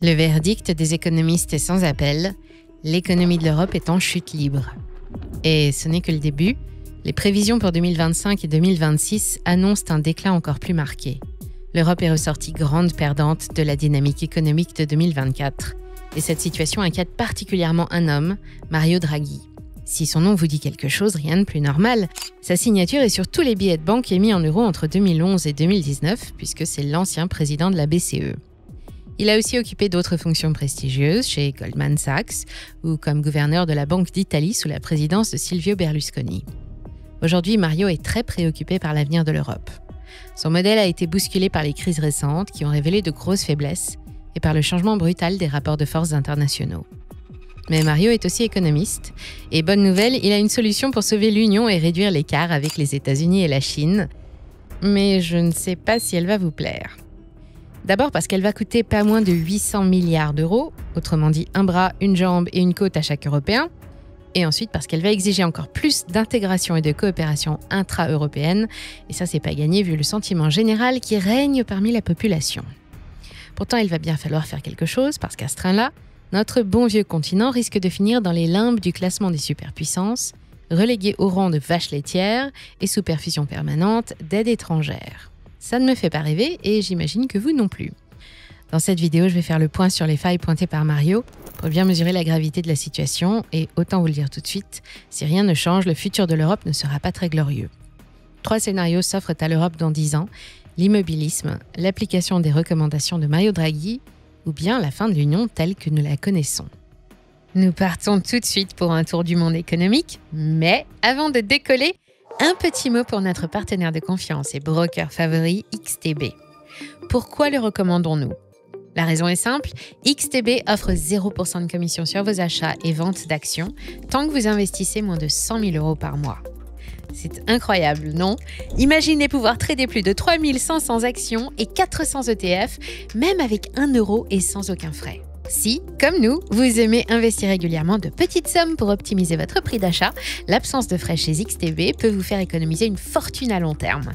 Le verdict des économistes est sans appel. L'économie de l'Europe est en chute libre. Et ce n'est que le début. Les prévisions pour 2025 et 2026 annoncent un déclin encore plus marqué. L'Europe est ressortie grande perdante de la dynamique économique de 2024. Et cette situation inquiète particulièrement un homme, Mario Draghi. Si son nom vous dit quelque chose, rien de plus normal. Sa signature est sur tous les billets de banque émis en euros entre 2011 et 2019, puisque c'est l'ancien président de la BCE. Il a aussi occupé d'autres fonctions prestigieuses chez Goldman Sachs ou comme gouverneur de la Banque d'Italie sous la présidence de Silvio Berlusconi. Aujourd'hui, Mario est très préoccupé par l'avenir de l'Europe. Son modèle a été bousculé par les crises récentes qui ont révélé de grosses faiblesses et par le changement brutal des rapports de force internationaux. Mais Mario est aussi économiste et bonne nouvelle, il a une solution pour sauver l'Union et réduire l'écart avec les États-Unis et la Chine. Mais je ne sais pas si elle va vous plaire. D'abord parce qu'elle va coûter pas moins de 800 milliards d'euros, autrement dit un bras, une jambe et une côte à chaque Européen. Et ensuite parce qu'elle va exiger encore plus d'intégration et de coopération intra-européenne. Et ça, c'est pas gagné vu le sentiment général qui règne parmi la population. Pourtant, il va bien falloir faire quelque chose parce qu'à ce train-là, notre bon vieux continent risque de finir dans les limbes du classement des superpuissances, relégué au rang de vache laitière et sous perfusion permanente d'aide étrangère. Ça ne me fait pas rêver et j'imagine que vous non plus. Dans cette vidéo, je vais faire le point sur les failles pointées par Mario pour bien mesurer la gravité de la situation et autant vous le dire tout de suite, si rien ne change, le futur de l'Europe ne sera pas très glorieux. 3 scénarios s'offrent à l'Europe dans 10 ans, l'immobilisme, l'application des recommandations de Mario Draghi ou bien la fin de l'Union telle que nous la connaissons. Nous partons tout de suite pour un tour du monde économique, mais avant de décoller, un petit mot pour notre partenaire de confiance et broker favori, XTB. Pourquoi le recommandons-nous ? La raison est simple, XTB offre 0% de commission sur vos achats et ventes d'actions tant que vous investissez moins de 100 000 euros par mois. C'est incroyable, non ? Imaginez pouvoir trader plus de 3500 actions et 400 ETF, même avec 1 euro et sans aucun frais. Si, comme nous, vous aimez investir régulièrement de petites sommes pour optimiser votre prix d'achat, l'absence de frais chez XTB peut vous faire économiser une fortune à long terme.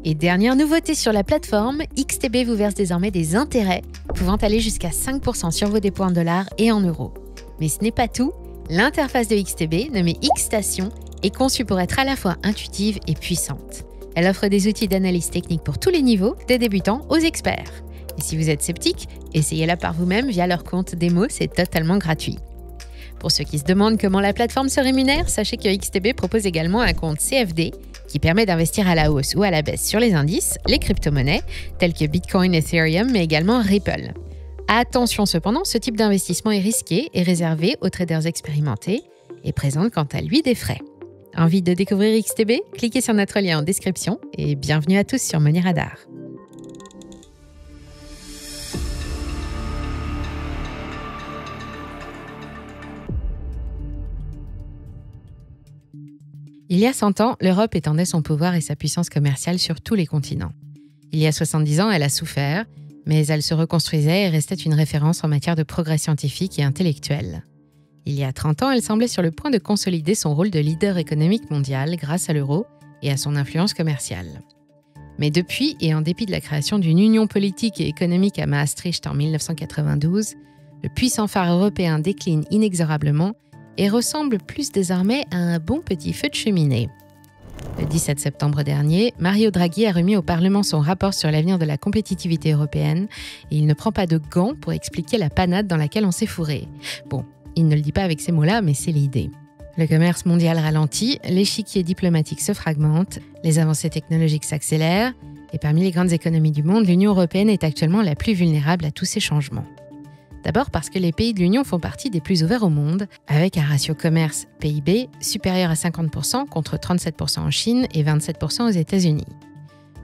Et dernière nouveauté sur la plateforme, XTB vous verse désormais des intérêts pouvant aller jusqu'à 5% sur vos dépôts en dollars et en euros. Mais ce n'est pas tout, l'interface de XTB, nommée X-Station, est conçue pour être à la fois intuitive et puissante. Elle offre des outils d'analyse technique pour tous les niveaux, des débutants aux experts. Et si vous êtes sceptique, essayez-la par vous-même via leur compte démo, c'est totalement gratuit. Pour ceux qui se demandent comment la plateforme se rémunère, sachez que XTB propose également un compte CFD qui permet d'investir à la hausse ou à la baisse sur les indices, les crypto-monnaies, telles que Bitcoin, Ethereum, mais également Ripple. Attention cependant, ce type d'investissement est risqué et réservé aux traders expérimentés et présente quant à lui des frais. Envie de découvrir XTB ? Cliquez sur notre lien en description et bienvenue à tous sur Money Radar. Il y a 100 ans, l'Europe étendait son pouvoir et sa puissance commerciale sur tous les continents. Il y a 70 ans, elle a souffert, mais elle se reconstruisait et restait une référence en matière de progrès scientifique et intellectuel. Il y a 30 ans, elle semblait sur le point de consolider son rôle de leader économique mondial grâce à l'euro et à son influence commerciale. Mais depuis, et en dépit de la création d'une union politique et économique à Maastricht en 1992, le puissant phare européen décline inexorablement et ressemble plus désormais à un bon petit feu de cheminée. Le 17 septembre dernier, Mario Draghi a remis au Parlement son rapport sur l'avenir de la compétitivité européenne et il ne prend pas de gants pour expliquer la panade dans laquelle on s'est fourré. Bon, il ne le dit pas avec ces mots-là, mais c'est l'idée. Le commerce mondial ralentit, l'échiquier diplomatique se fragmente, les avancées technologiques s'accélèrent et parmi les grandes économies du monde, l'Union européenne est actuellement la plus vulnérable à tous ces changements. D'abord parce que les pays de l'Union font partie des plus ouverts au monde, avec un ratio commerce-PIB supérieur à 50% contre 37% en Chine et 27% aux États-Unis.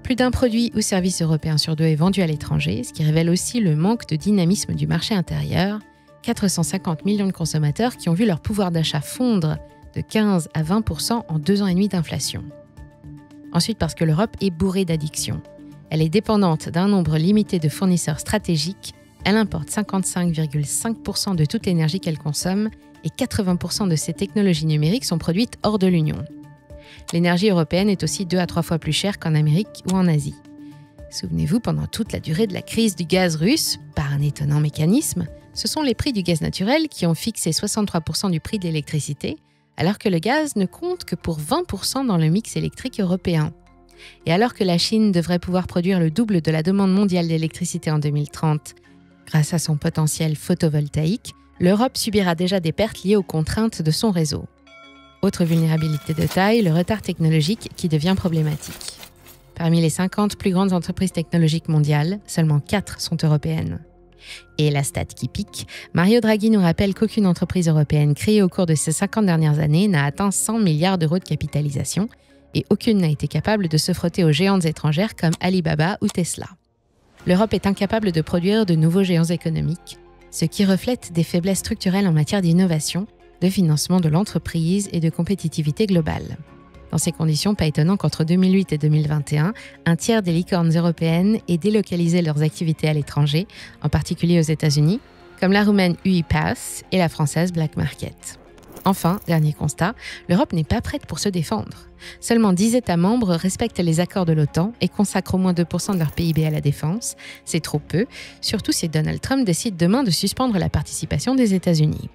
Plus d'un produit ou service européen sur 2 est vendu à l'étranger, ce qui révèle aussi le manque de dynamisme du marché intérieur. 450 millions de consommateurs qui ont vu leur pouvoir d'achat fondre de 15 à 20% en 2 ans et demi d'inflation. Ensuite parce que l'Europe est bourrée d'addictions. Elle est dépendante d'un nombre limité de fournisseurs stratégiques. Elle importe 55,5% de toute l'énergie qu'elle consomme et 80% de ses technologies numériques sont produites hors de l'Union. L'énergie européenne est aussi 2 à 3 fois plus chère qu'en Amérique ou en Asie. Souvenez-vous, pendant toute la durée de la crise du gaz russe, par un étonnant mécanisme, ce sont les prix du gaz naturel qui ont fixé 63% du prix de l'électricité, alors que le gaz ne compte que pour 20% dans le mix électrique européen. Et alors que la Chine devrait pouvoir produire le double de la demande mondiale d'électricité en 2030, grâce à son potentiel photovoltaïque, l'Europe subira déjà des pertes liées aux contraintes de son réseau. Autre vulnérabilité de taille, le retard technologique qui devient problématique. Parmi les 50 plus grandes entreprises technologiques mondiales, seulement 4 sont européennes. Et la stat qui pique, Mario Draghi nous rappelle qu'aucune entreprise européenne créée au cours de ces 50 dernières années n'a atteint 100 milliards d'euros de capitalisation et aucune n'a été capable de se frotter aux géantes étrangères comme Alibaba ou Tesla. L'Europe est incapable de produire de nouveaux géants économiques, ce qui reflète des faiblesses structurelles en matière d'innovation, de financement de l'entreprise et de compétitivité globale. Dans ces conditions, pas étonnant qu'entre 2008 et 2021, un tiers des licornes européennes aient délocalisé leurs activités à l'étranger, en particulier aux États-Unis, comme la roumaine UiPath et la française Black Market. Enfin, dernier constat, l'Europe n'est pas prête pour se défendre. Seulement 10 États membres respectent les accords de l'OTAN et consacrent au moins 2% de leur PIB à la défense. C'est trop peu, surtout si Donald Trump décide demain de suspendre la participation des États-Unis.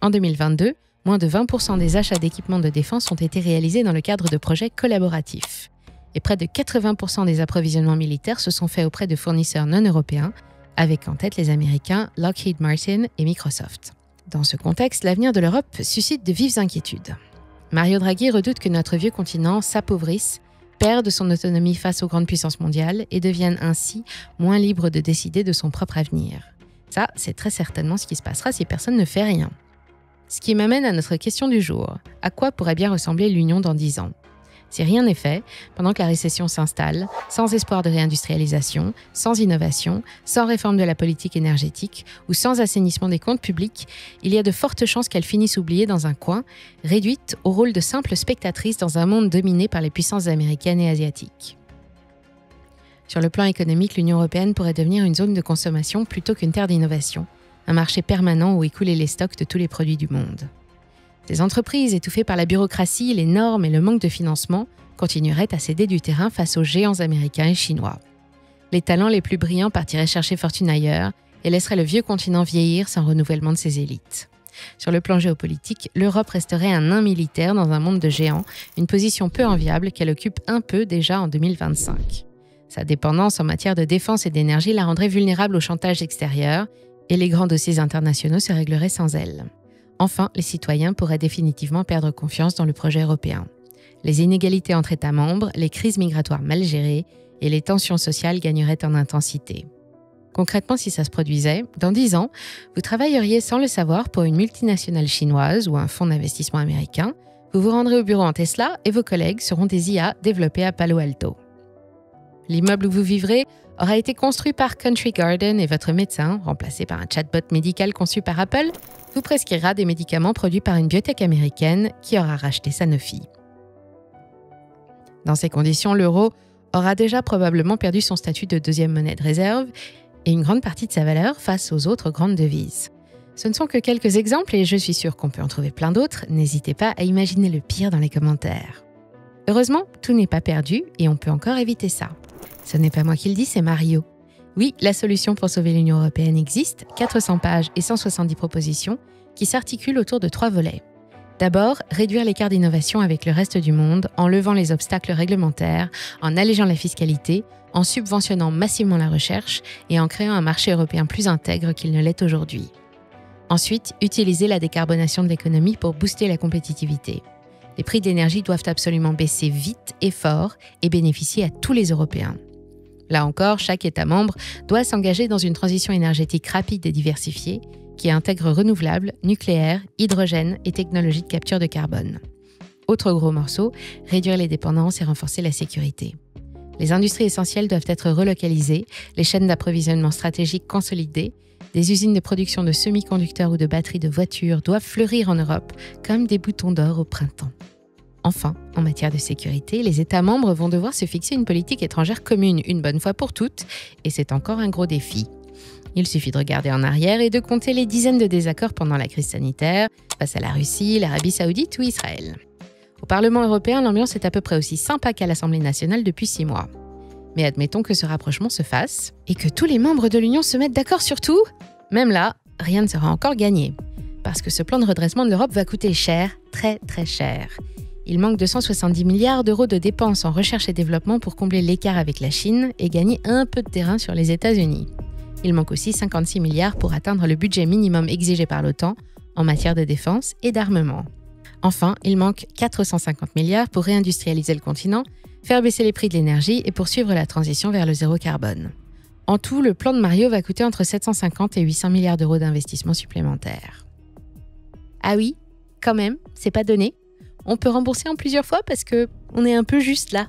En 2022, moins de 20% des achats d'équipements de défense ont été réalisés dans le cadre de projets collaboratifs. Et près de 80% des approvisionnements militaires se sont faits auprès de fournisseurs non européens, avec en tête les Américains Lockheed Martin et Microsoft. Dans ce contexte, l'avenir de l'Europe suscite de vives inquiétudes. Mario Draghi redoute que notre vieux continent s'appauvrisse, perde son autonomie face aux grandes puissances mondiales et devienne ainsi moins libre de décider de son propre avenir. Ça, c'est très certainement ce qui se passera si personne ne fait rien. Ce qui m'amène à notre question du jour. À quoi pourrait bien ressembler l'Union dans 10 ans ? Si rien n'est fait, pendant que la récession s'installe, sans espoir de réindustrialisation, sans innovation, sans réforme de la politique énergétique ou sans assainissement des comptes publics, il y a de fortes chances qu'elle finisse oubliée dans un coin, réduite au rôle de simple spectatrice dans un monde dominé par les puissances américaines et asiatiques. Sur le plan économique, l'Union européenne pourrait devenir une zone de consommation plutôt qu'une terre d'innovation, un marché permanent où écouler les stocks de tous les produits du monde. Ces entreprises, étouffées par la bureaucratie, les normes et le manque de financement, continueraient à céder du terrain face aux géants américains et chinois. Les talents les plus brillants partiraient chercher fortune ailleurs et laisseraient le vieux continent vieillir sans renouvellement de ses élites. Sur le plan géopolitique, l'Europe resterait un nain militaire dans un monde de géants, une position peu enviable qu'elle occupe un peu déjà en 2025. Sa dépendance en matière de défense et d'énergie la rendrait vulnérable au chantage extérieur et les grands dossiers internationaux se régleraient sans elle. Enfin, les citoyens pourraient définitivement perdre confiance dans le projet européen. Les inégalités entre États membres, les crises migratoires mal gérées et les tensions sociales gagneraient en intensité. Concrètement, si ça se produisait, dans 10 ans, vous travailleriez sans le savoir pour une multinationale chinoise ou un fonds d'investissement américain, vous vous rendrez au bureau en Tesla et vos collègues seront des IA développés à Palo Alto. L'immeuble où vous vivrez aura été construit par Country Garden et votre médecin, remplacé par un chatbot médical conçu par Apple, vous prescrira des médicaments produits par une biotech américaine qui aura racheté Sanofi. Dans ces conditions, l'euro aura déjà probablement perdu son statut de deuxième monnaie de réserve et une grande partie de sa valeur face aux autres grandes devises. Ce ne sont que quelques exemples et je suis sûre qu'on peut en trouver plein d'autres. N'hésitez pas à imaginer le pire dans les commentaires. Heureusement, tout n'est pas perdu et on peut encore éviter ça. Ce n'est pas moi qui le dis, c'est Mario. Oui, la solution pour sauver l'Union européenne existe, 400 pages et 170 propositions qui s'articulent autour de 3 volets. D'abord, réduire l'écart d'innovation avec le reste du monde en levant les obstacles réglementaires, en allégeant la fiscalité, en subventionnant massivement la recherche et en créant un marché européen plus intègre qu'il ne l'est aujourd'hui. Ensuite, utiliser la décarbonation de l'économie pour booster la compétitivité. Les prix d'énergie doivent absolument baisser vite et fort et bénéficier à tous les Européens. Là encore, chaque État membre doit s'engager dans une transition énergétique rapide et diversifiée qui intègre renouvelables, nucléaire, hydrogène et technologies de capture de carbone. Autre gros morceau, réduire les dépendances et renforcer la sécurité. Les industries essentielles doivent être relocalisées, les chaînes d'approvisionnement stratégiques consolidées, des usines de production de semi-conducteurs ou de batteries de voitures doivent fleurir en Europe comme des boutons d'or au printemps. Enfin, en matière de sécurité, les États membres vont devoir se fixer une politique étrangère commune une bonne fois pour toutes, et c'est encore un gros défi. Il suffit de regarder en arrière et de compter les dizaines de désaccords pendant la crise sanitaire, face à la Russie, l'Arabie Saoudite ou Israël. Au Parlement européen, l'ambiance est à peu près aussi sympa qu'à l'Assemblée nationale depuis 6 mois. Mais admettons que ce rapprochement se fasse et que tous les membres de l'Union se mettent d'accord sur tout. Même là, rien ne sera encore gagné. Parce que ce plan de redressement de l'Europe va coûter cher, très très cher. Il manque 270 milliards d'euros de dépenses en recherche et développement pour combler l'écart avec la Chine et gagner un peu de terrain sur les États-Unis. Il manque aussi 56 milliards pour atteindre le budget minimum exigé par l'OTAN en matière de défense et d'armement. Enfin, il manque 450 milliards pour réindustrialiser le continent, faire baisser les prix de l'énergie et poursuivre la transition vers le zéro carbone. En tout, le plan de Mario va coûter entre 750 et 800 milliards d'euros d'investissements supplémentaires. Ah oui, quand même, c'est pas donné. On peut rembourser en plusieurs fois parce qu'on est un peu juste là.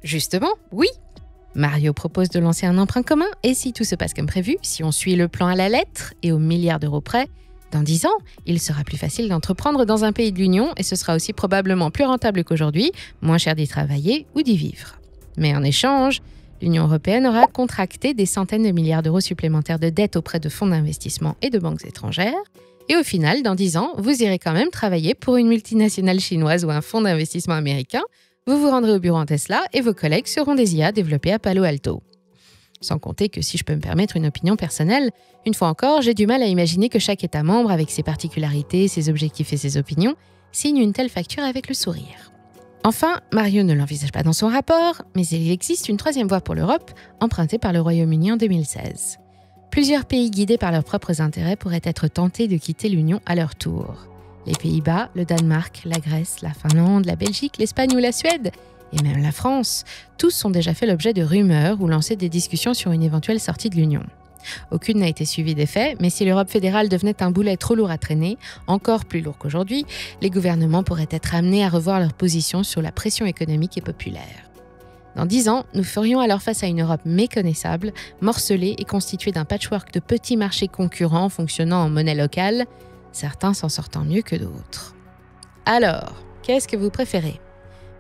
Justement, oui. Mario propose de lancer un emprunt commun et si tout se passe comme prévu, si on suit le plan à la lettre et aux milliards d'euros près, dans 10 ans, il sera plus facile d'entreprendre dans un pays de l'Union et ce sera aussi probablement plus rentable qu'aujourd'hui, moins cher d'y travailler ou d'y vivre. Mais en échange, l'Union européenne aura contracté des centaines de milliards d'euros supplémentaires de dettes auprès de fonds d'investissement et de banques étrangères. Et au final, dans 10 ans, vous irez quand même travailler pour une multinationale chinoise ou un fonds d'investissement américain, vous vous rendrez au bureau en Tesla et vos collègues seront des IA développés à Palo Alto. Sans compter que si je peux me permettre une opinion personnelle, une fois encore, j'ai du mal à imaginer que chaque État membre, avec ses particularités, ses objectifs et ses opinions, signe une telle facture avec le sourire. Enfin, Mario ne l'envisage pas dans son rapport, mais il existe une troisième voie pour l'Europe, empruntée par le Royaume-Uni en 2016. Plusieurs pays guidés par leurs propres intérêts pourraient être tentés de quitter l'Union à leur tour. Les Pays-Bas, le Danemark, la Grèce, la Finlande, la Belgique, l'Espagne ou la Suède, et même la France, tous ont déjà fait l'objet de rumeurs ou lancé des discussions sur une éventuelle sortie de l'Union. Aucune n'a été suivie des faits, mais si l'Europe fédérale devenait un boulet trop lourd à traîner, encore plus lourd qu'aujourd'hui, les gouvernements pourraient être amenés à revoir leur position sur la pression économique et populaire. Dans 10 ans, nous ferions alors face à une Europe méconnaissable, morcelée et constituée d'un patchwork de petits marchés concurrents fonctionnant en monnaie locale, certains s'en sortant mieux que d'autres. Alors, qu'est-ce que vous préférez ?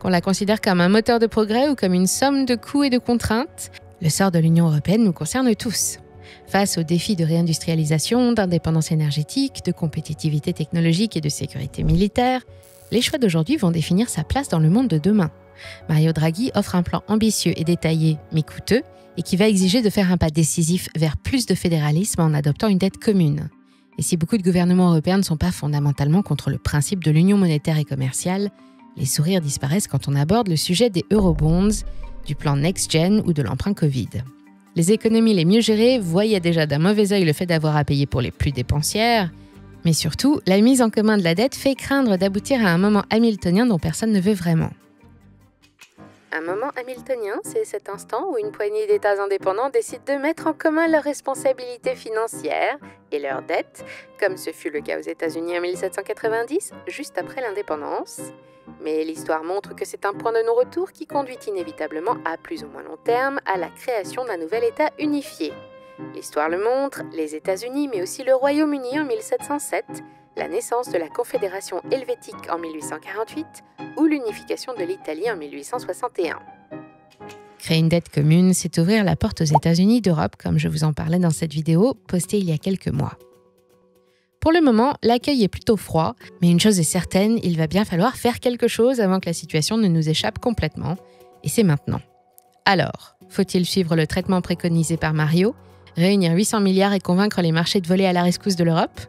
Qu'on la considère comme un moteur de progrès ou comme une somme de coûts et de contraintes ? Le sort de l'Union européenne nous concerne tous. Face aux défis de réindustrialisation, d'indépendance énergétique, de compétitivité technologique et de sécurité militaire, les choix d'aujourd'hui vont définir sa place dans le monde de demain. Mario Draghi offre un plan ambitieux et détaillé, mais coûteux, et qui va exiger de faire un pas décisif vers plus de fédéralisme en adoptant une dette commune. Et si beaucoup de gouvernements européens ne sont pas fondamentalement contre le principe de l'union monétaire et commerciale, les sourires disparaissent quand on aborde le sujet des eurobonds, du plan Next Gen ou de l'emprunt Covid. Les économies les mieux gérées voyaient déjà d'un mauvais œil le fait d'avoir à payer pour les plus dépensières, mais surtout, la mise en commun de la dette fait craindre d'aboutir à un moment hamiltonien dont personne ne veut vraiment. Un moment hamiltonien, c'est cet instant où une poignée d'États indépendants décident de mettre en commun leurs responsabilités financières et leurs dettes, comme ce fut le cas aux États-Unis en 1790, juste après l'indépendance. Mais l'histoire montre que c'est un point de non-retour qui conduit inévitablement, à plus ou moins long terme, à la création d'un nouvel État unifié. L'histoire le montre, les États-Unis, mais aussi le Royaume-Uni en 1707, la naissance de la Confédération helvétique en 1848 ou l'unification de l'Italie en 1861. Créer une dette commune, c'est ouvrir la porte aux États-Unis d'Europe, comme je vous en parlais dans cette vidéo postée il y a quelques mois. Pour le moment, l'accueil est plutôt froid, mais une chose est certaine, il va bien falloir faire quelque chose avant que la situation ne nous échappe complètement, et c'est maintenant. Alors, faut-il suivre le traitement préconisé par Mario, réunir 800 milliards et convaincre les marchés de voler à la rescousse de l'Europe ?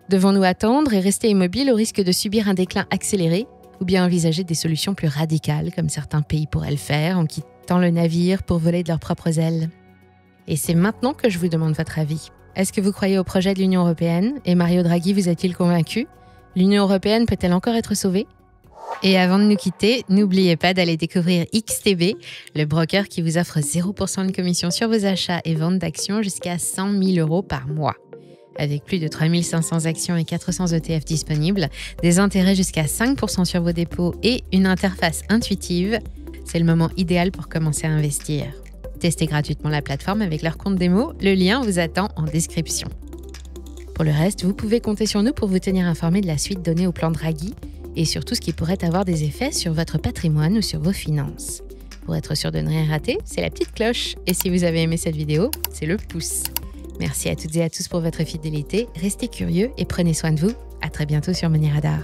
Devons-nous attendre et rester immobiles au risque de subir un déclin accéléré, ou bien envisager des solutions plus radicales, comme certains pays pourraient le faire, en quittant le navire pour voler de leurs propres ailes ? Et c'est maintenant que je vous demande votre avis. Est-ce que vous croyez au projet de l'Union européenne ? Et Mario Draghi vous a-t-il convaincu ? L'Union européenne peut-elle encore être sauvée ? Et avant de nous quitter, n'oubliez pas d'aller découvrir XTB, le broker qui vous offre 0% de commission sur vos achats et ventes d'actions jusqu'à 100 000 € par mois. Avec plus de 3500 actions et 400 ETF disponibles, des intérêts jusqu'à 5% sur vos dépôts et une interface intuitive, c'est le moment idéal pour commencer à investir. Testez gratuitement la plateforme avec leur compte démo, le lien vous attend en description. Pour le reste, vous pouvez compter sur nous pour vous tenir informé de la suite donnée au plan Draghi et sur tout ce qui pourrait avoir des effets sur votre patrimoine ou sur vos finances. Pour être sûr de ne rien rater, c'est la petite cloche. Et si vous avez aimé cette vidéo, c'est le pouce. Merci à toutes et à tous pour votre fidélité, restez curieux et prenez soin de vous. À très bientôt sur Money Radar.